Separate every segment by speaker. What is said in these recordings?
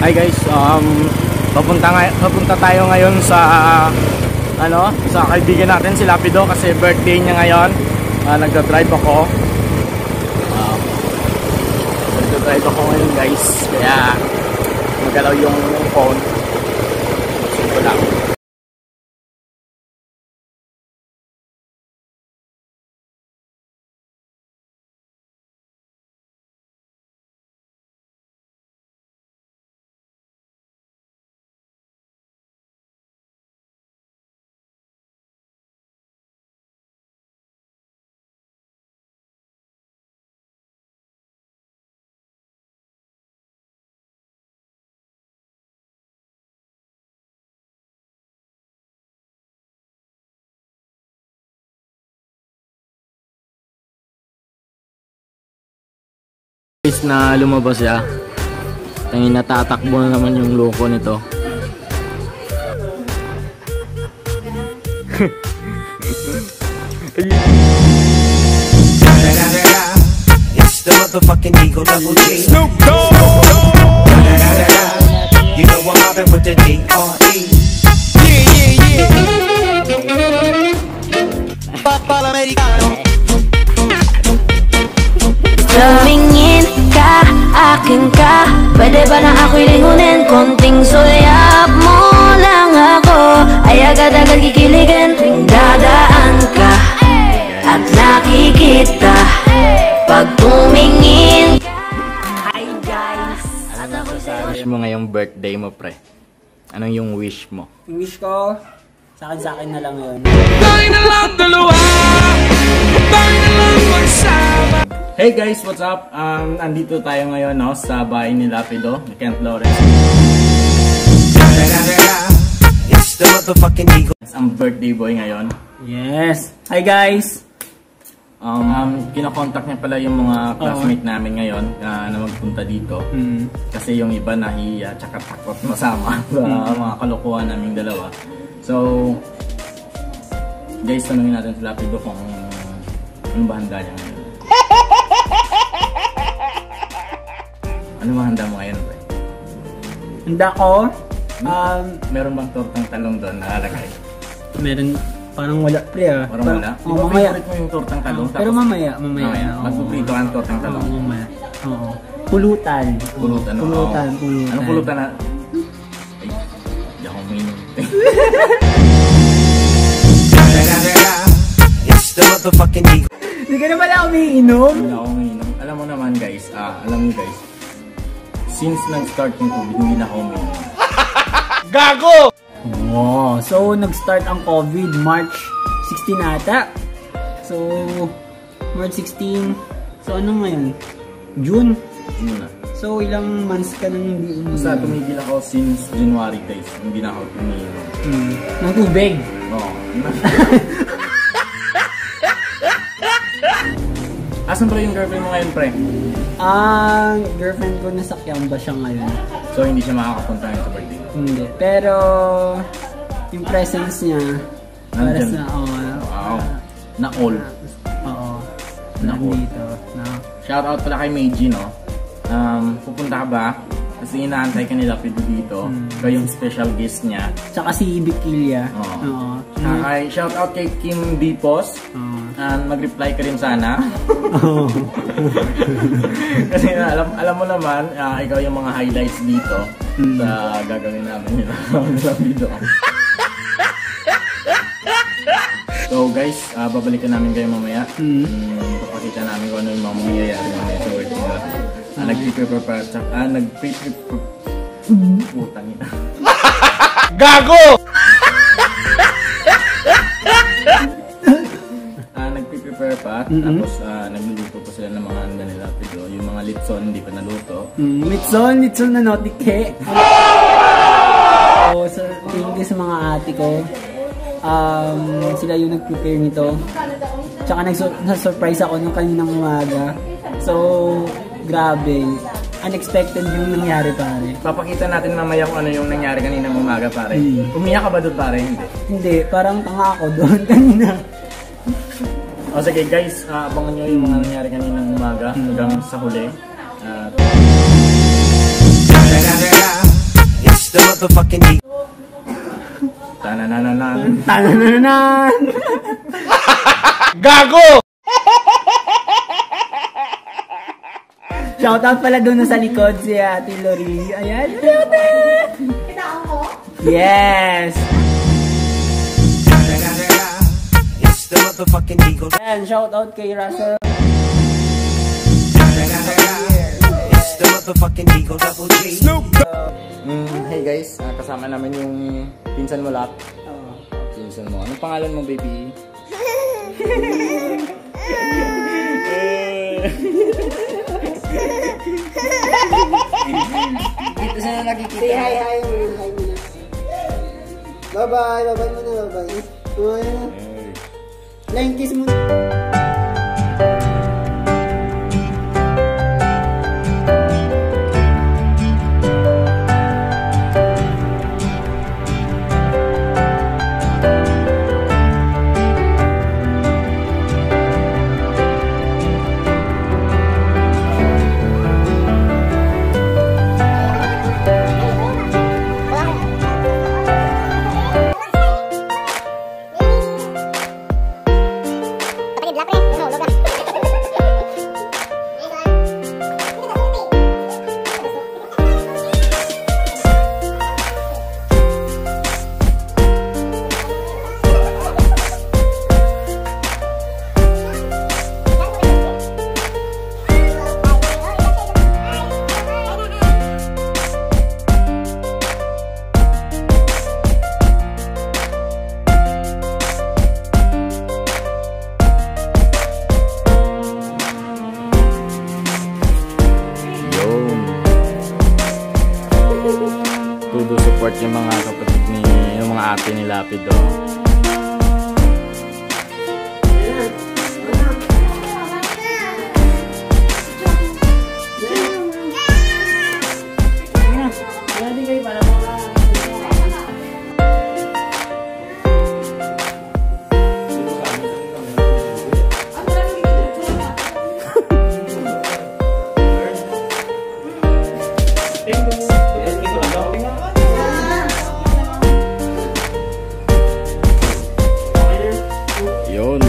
Speaker 1: Hi guys, papunta tayo ngayon sa sa kaibigan natin si Lapido kasi birthday niya ngayon. Nagda-drive ako. Nagda-drive ako ngayon guys. Kaya magalaw yung phone. Sige lang. Na lumabas siya. Tangin, natatakbo na naman yung loko nito.
Speaker 2: It's the motherfucking Eagle Double G. Snoop Dogg. You know I'm mobbing with the D.R.E. Yeah. Papa Americano.
Speaker 3: Tumingin ka, akin ka. Pwede ba na ako'y lingunin? Konting sulyap mo lang ako ay agad-agad kikiligin. Tuwing dadaan ka at nakikita pag tumingin ka. Hi guys!
Speaker 1: Wish mo ngayong birthday mo, pre? Anong yung wish mo?
Speaker 4: Yung wish ko, sa akin na lang yun.
Speaker 2: Tayo na lang dalawa. Tayo na lang magsama.
Speaker 1: Hey guys, what's up? Andito tayo ngayon sa bahay ni Lapido, ni Kent Lawrence.
Speaker 2: It's the motherfucking Eagle.
Speaker 1: Ang birthday boy ngayon.
Speaker 4: Yes! Hi guys!
Speaker 1: Kinokontak niya pala yung mga classmate namin ngayon na magpunta dito. Kasi yung iba nahiya tsaka takot masama sa mga kalokohan naming dalawa. So, guys, tanungin natin si Lapido kung ano ba handa niya ngayon. Ano ba handa mo ngayon, pre?
Speaker 4: Handa ko,
Speaker 1: meron bang tortang talong doon nakalagay?
Speaker 4: meron, parang wala pre
Speaker 1: Parang wala? Di ba favorite mo yung tortang talong?
Speaker 4: Pero mamaya.
Speaker 1: Magpuprito ka ng tortang talong?
Speaker 4: Mamaya. Oo. Pulutan.
Speaker 1: Pulutan. Anong pulutan na? Ay, di ako mainom.
Speaker 2: It's the motherfucking Eagle.
Speaker 4: Hindi ka na pala umiinom?
Speaker 1: Hindi ako mainom. Alam mo naman guys, since nag-start yung COVID, hindi na ako mainom.
Speaker 2: Gago!
Speaker 4: Oh, so nag-start ang COVID March 16 ata. So March 16. So ano ngayon? June.
Speaker 1: Muna.
Speaker 4: So ilang months ka nang hindi umiinom?
Speaker 1: Basta tumigil ako since January guys. Hindi na ako umiinom.
Speaker 4: Ng tubig?
Speaker 1: Oo. Asan ba yung girlfriend mo ngayon, pre?
Speaker 4: Girlfriend ko nasa Kiamba siya ngayon.
Speaker 1: So hindi siya makakapunta ngayon sa birthday?
Speaker 4: Hindi. Pero yung presence niya para
Speaker 1: nandyan.
Speaker 4: sa
Speaker 1: wow. Na all.
Speaker 4: Oo.
Speaker 1: Na all.
Speaker 4: Dito.
Speaker 1: Shoutout pala kay Meiji, no? Pupunta ka ba? Kasi inaantay ka nila Lapido dito. Ikaw yung special guest niya.
Speaker 4: Tsaka si Bikilia.
Speaker 1: Oo. Shoutout kay Kim Dipos. Mag-reply ka rin sana. Kasi alam mo naman, ikaw yung mga highlights dito sa gagawin namin nila Lapido. So guys, babalikan namin kayo mamaya. Papakita namin kung ano yung mga mangyayari mamaya sa birthday nila. Nag-prepare pa. Nag-prepare. Putang ina.
Speaker 2: Gago!
Speaker 1: Nag-prepare pa. Tapos nagluluto pa sila ng mga handa nila. Pero yung mga litson hindi pa naluto.
Speaker 4: Litson na notike. So, thank you sa mga ate ko. Sila yung nag-prepare nito. Tsaka nag-surprise ako nung kaninang umaga. So, grabe. Unexpected yung nangyari, pare.
Speaker 1: Papakita natin mamaya kung ano yung nangyari kaninang umaga, pare. Umiyak ka ba doon, pare? Hindi.
Speaker 4: Hindi, parang tanga ako doon kanina.
Speaker 1: O sige guys, abangan nyo yung mga nangyari kaninang umaga hanggang sa huli.
Speaker 5: It's the motherfucking D.
Speaker 1: Tananananan.
Speaker 4: Tanananan!
Speaker 2: Gago!
Speaker 4: Shoutout pala doon sa likod si Ate Lori. Ayan.
Speaker 6: Kita ako?
Speaker 4: Yes!
Speaker 5: It's the motherfucking Eagle.
Speaker 4: Ayan, shoutout kay Russell.
Speaker 5: It's the motherfucking Eagle Double G.
Speaker 1: Hey guys, kasama namin yung pinsan mo Lap. Pinsan mo. Anong pangalan mo, baby?
Speaker 4: Dito siya na nakikita.
Speaker 7: Say hi, hi muna. Bye-bye, bye-bye muna, bye-bye. Flying kiss muna.
Speaker 1: Todo support yung mga kapatid ni, yung mga ate ni Lapid do. Yun.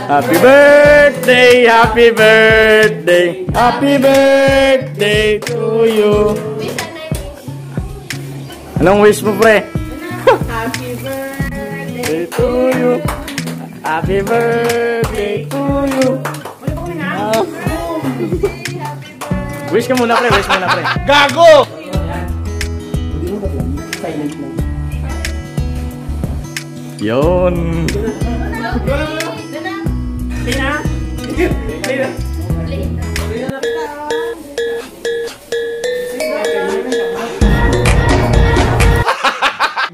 Speaker 1: Happy birthday, happy birthday, happy birthday to you. Anong wish mo, pre?
Speaker 6: Happy birthday
Speaker 1: To you. Happy birthday to you. Wish ka muna, pre. Wish muna, pre.
Speaker 2: Gago!
Speaker 1: Yun.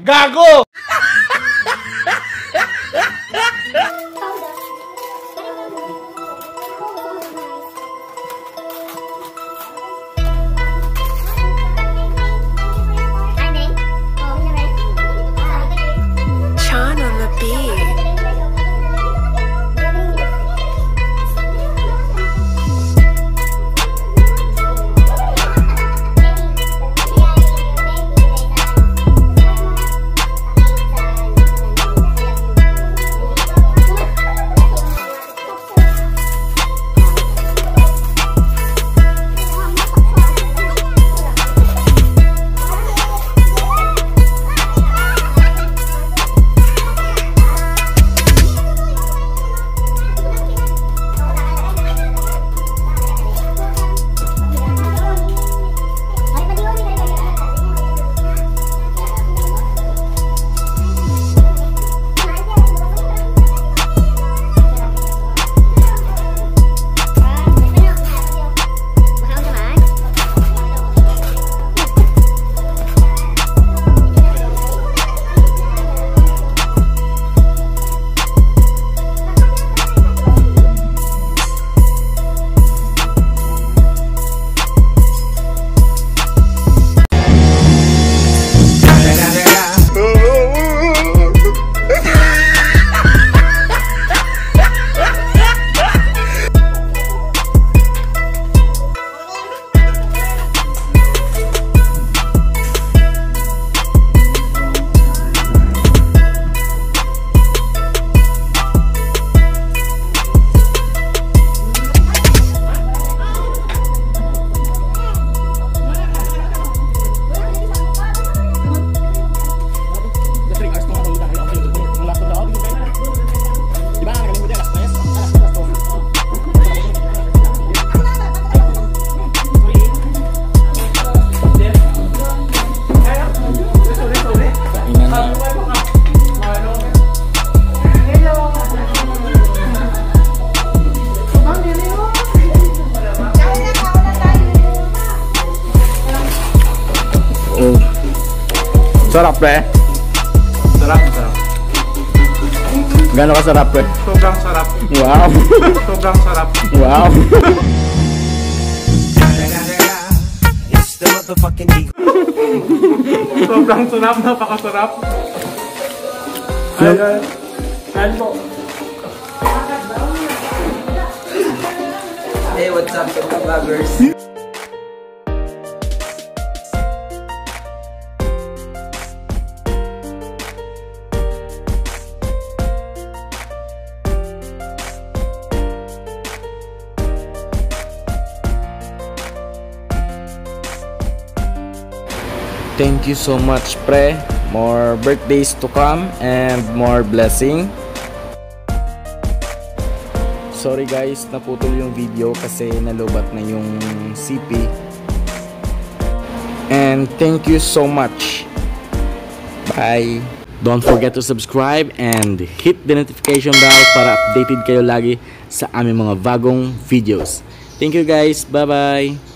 Speaker 2: Gago!
Speaker 8: Sean on the beat.
Speaker 1: Sarap, pre.
Speaker 8: Sarap, sarap.
Speaker 1: Gano'n ka sarap, pre?
Speaker 8: Sobrang sarap.
Speaker 1: Wow.
Speaker 8: Sobrang sarap.
Speaker 1: Wow.
Speaker 5: It's the motherfucking Eagle.
Speaker 8: Sobrang sarap, napakasarap.
Speaker 4: Saan po?
Speaker 9: Hey, what's up, mga vloggers?
Speaker 1: Thank you so much, pre. More birthdays to come and more blessing. Sorry guys, naputol yung video kasi nalobat na yung CP. And thank you so much. Bye. Don't forget to subscribe and hit the notification bell para updated kayo lagi sa aming mga bagong videos. Thank you guys. Bye-bye.